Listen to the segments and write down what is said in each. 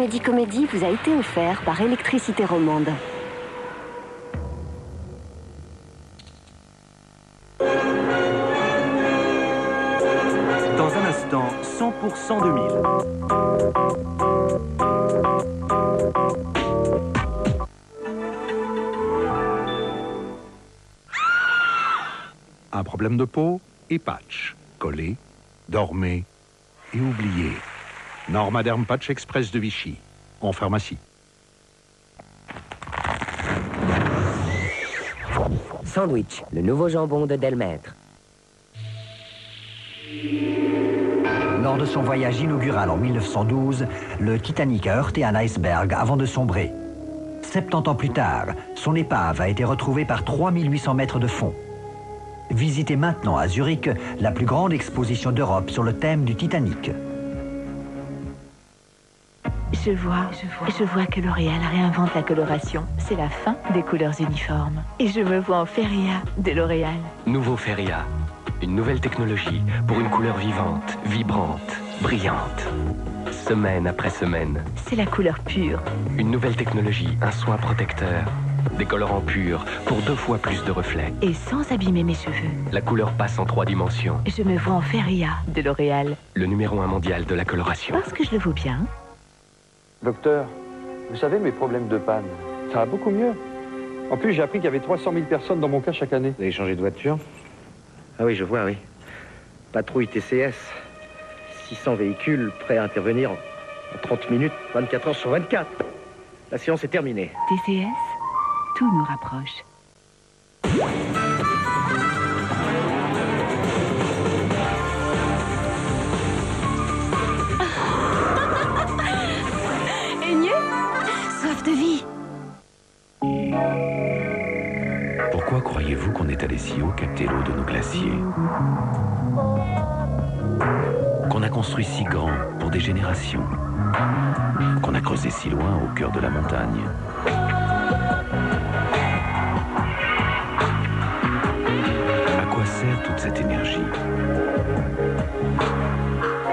Midi Comédie vous a été offert par Électricité Romande. Dans un instant, 100% 2000. Un problème de peau et patch. Collez, dormez et oubliez. Normaderm Patch Express de Vichy, en pharmacie. Sandwich, le nouveau jambon de Delmaître. Lors de son voyage inaugural en 1912, le Titanic a heurté un iceberg avant de sombrer. 70 ans plus tard, son épave a été retrouvée par 3800 mètres de fond. Visitez maintenant à Zurich la plus grande exposition d'Europe sur le thème du Titanic. Je vois que L'Oréal réinvente la coloration. C'est la fin des couleurs uniformes. Et je me vois en Feria de L'Oréal. Nouveau Feria. Une nouvelle technologie pour une couleur vivante, vibrante, brillante. Semaine après semaine. C'est la couleur pure. Une nouvelle technologie, un soin protecteur. Des colorants purs pour 2 fois plus de reflets. Et sans abîmer mes cheveux. La couleur passe en 3 dimensions. Je me vois en Feria de L'Oréal. Le numéro 1 mondial de la coloration. Parce que je le vaux bien. Docteur, vous savez mes problèmes de panne, ça va beaucoup mieux. En plus, j'ai appris qu'il y avait 300 000 personnes dans mon cas chaque année. Vous avez changé de voiture? Ah oui, je vois, oui. Patrouille TCS. 600 véhicules prêts à intervenir en 30 minutes, 24 heures sur 24. La séance est terminée. TCS, tout nous rapproche. Soif de vie. Pourquoi croyez-vous qu'on est allé si haut capter l'eau de nos glaciers? Qu'on a construit si grand pour des générations? Qu'on a creusé si loin au cœur de la montagne? À quoi sert toute cette énergie?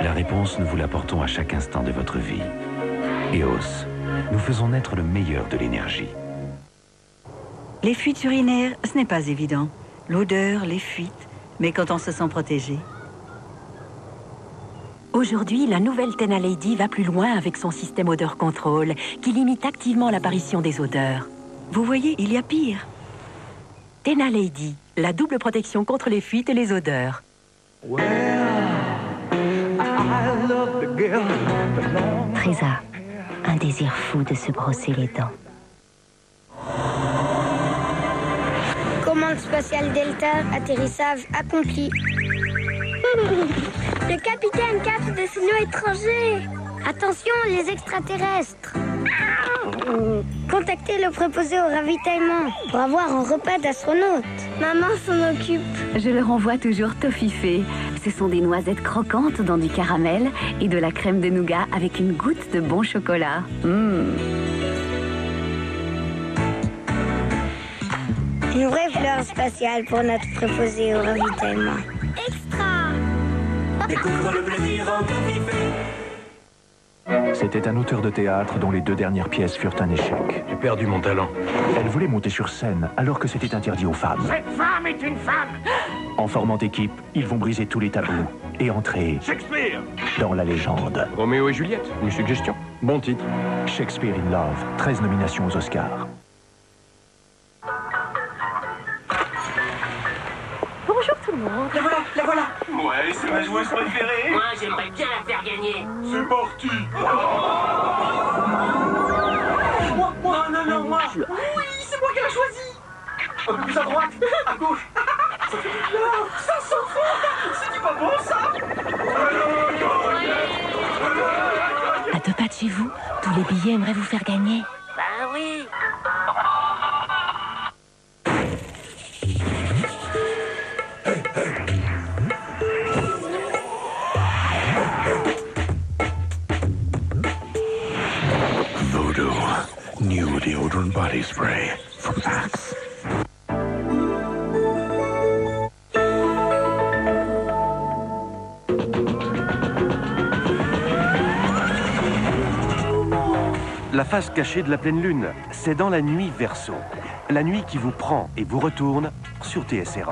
La réponse, nous vous l'apportons à chaque instant de votre vie. EOS. Nous faisons naître le meilleur de l'énergie. Les fuites urinaires, ce n'est pas évident. L'odeur, les fuites, mais quand on se sent protégé. Aujourd'hui, la nouvelle Tena Lady va plus loin avec son système odeur contrôle qui limite activement l'apparition des odeurs. Vous voyez, il y a pire. Tena Lady, la double protection contre les fuites et les odeurs. Tresa, un désir fou de se brosser les dents. Commande spatiale Delta, atterrissage accompli. Le capitaine capte des signaux étrangers. Attention, les extraterrestres. Contactez le préposé au ravitaillement pour avoir un repas d'astronaute. Maman s'en occupe. Je leur envoie toujours Toffifee. Ce sont des noisettes croquantes dans du caramel et de la crème de nougat avec une goutte de bon chocolat. Une vraie fleur spatiale pour notre préposé au ravitaillement. Extra! Découvre le plaisir en Toffifee. C'était un auteur de théâtre dont les 2 dernières pièces furent un échec. J'ai perdu mon talent. Elle voulait monter sur scène alors que c'était interdit aux femmes. Cette femme est une femme! En formant équipe, ils vont briser tous les tabous et entrer Shakespeare! dans la légende. Roméo et Juliette, une suggestion. Bon titre. Shakespeare in Love, 13 nominations aux Oscars. Bonjour tout le monde. La voilà. Ouais, c'est ma joueuse préférée. Moi, j'aimerais bien la faire gagner. C'est parti. Moi, non, moi. Oui, c'est moi qui l'ai choisi. Un peu plus à droite, à gauche. Ça fait du bien. Ça s'en fout. C'est pas bon, ça. À 2 pas de chez vous, tous les billets aimeraient vous faire gagner. Ben oui. Voodoo. New deodorant body spray from Axe. La face cachée de la pleine lune, c'est dans la nuit Verseau. La nuit qui vous prend et vous retourne sur TSR1.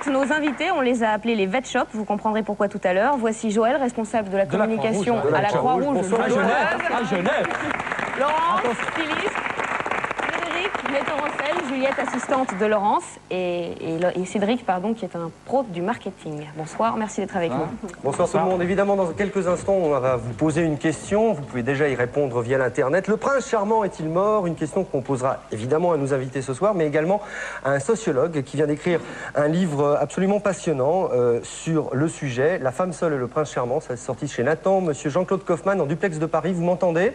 Nos invités, on les a appelés les Vet Shop, vous comprendrez pourquoi tout à l'heure. Voici Joël, responsable de la communication à la Croix-Rouge à Genève. Laurence, styliste. Frédéric, metteur en scène. Juliette, assistante de Laurence. Et Cédric, pardon, qui est un pro du marketing. Bonsoir, merci d'être avec nous. Bonsoir tout le monde. Évidemment, dans quelques instants, on va vous poser une question. Vous pouvez déjà y répondre via l'Internet. Le prince charmant est-il mort? Une question qu'on posera évidemment à nos invités ce soir, mais également à un sociologue qui vient d'écrire un livre absolument passionnant sur le sujet. La femme seule et le prince charmant, ça est sorti chez Nathan. Monsieur Jean-Claude Kaufmann, en duplex de Paris, vous m'entendez?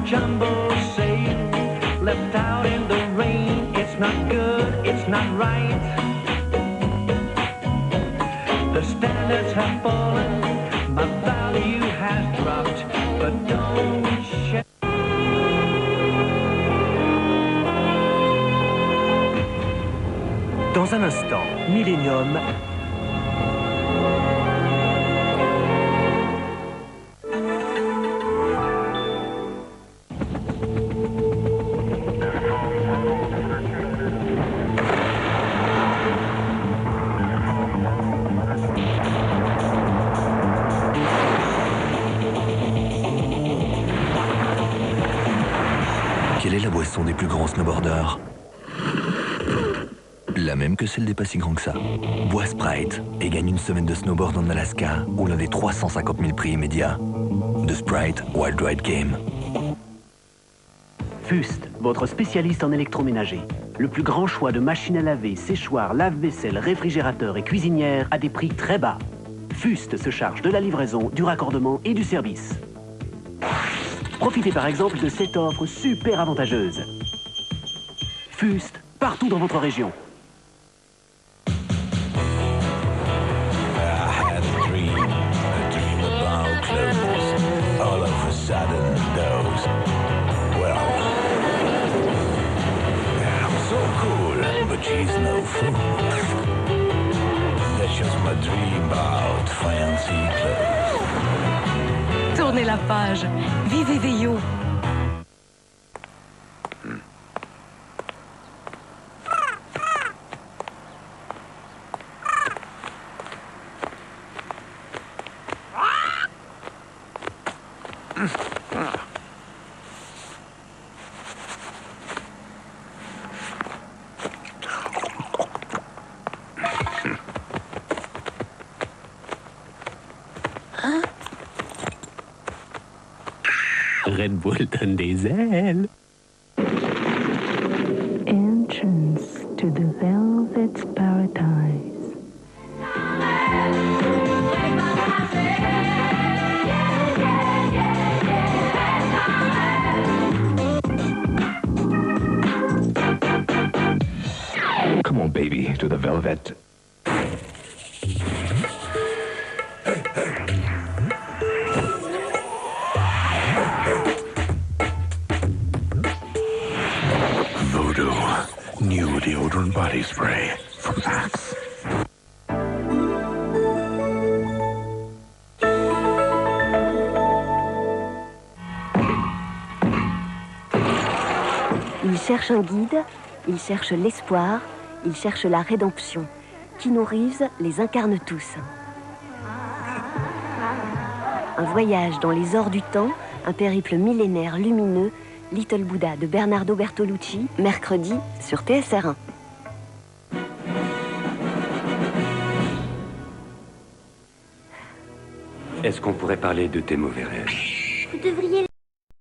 Jumbo sail left out in the rain. It's not good, it's not right. The standards have fallen, my value has dropped, but don't share. Dans un instant, Millennium. Quelle est la boisson des plus grands snowboarders? La même que celle des pas si grands que ça. Bois Sprite et gagne une semaine de snowboard en Alaska ou l'un des 350 000 prix immédiats. De Sprite Wild Ride Game. Fust, votre spécialiste en électroménager. Le plus grand choix de machines à laver, séchoirs, lave-vaisselle, réfrigérateurs et cuisinières à des prix très bas. Fust se charge de la livraison, du raccordement et du service. Profitez par exemple de cette offre super avantageuse. Fust, partout dans votre région. She's no fool. That's just my dream about fancy clothes. Tournez la page. Vivez Veillot. Red Bull donne des ailes. Entrance to the Velvet's Paradise. Come on, baby, to the Velvet. New deodorant body spray from Axe. Ils cherchent un guide, ils cherchent l'espoir, ils cherchent la rédemption. Keanu Reeves les incarne tous. Un voyage dans les ors du temps, un périple millénaire lumineux, Little Buddha de Bernardo Bertolucci, mercredi sur TSR1. Est-ce qu'on pourrait parler de tes mauvais rêves? Vous devriez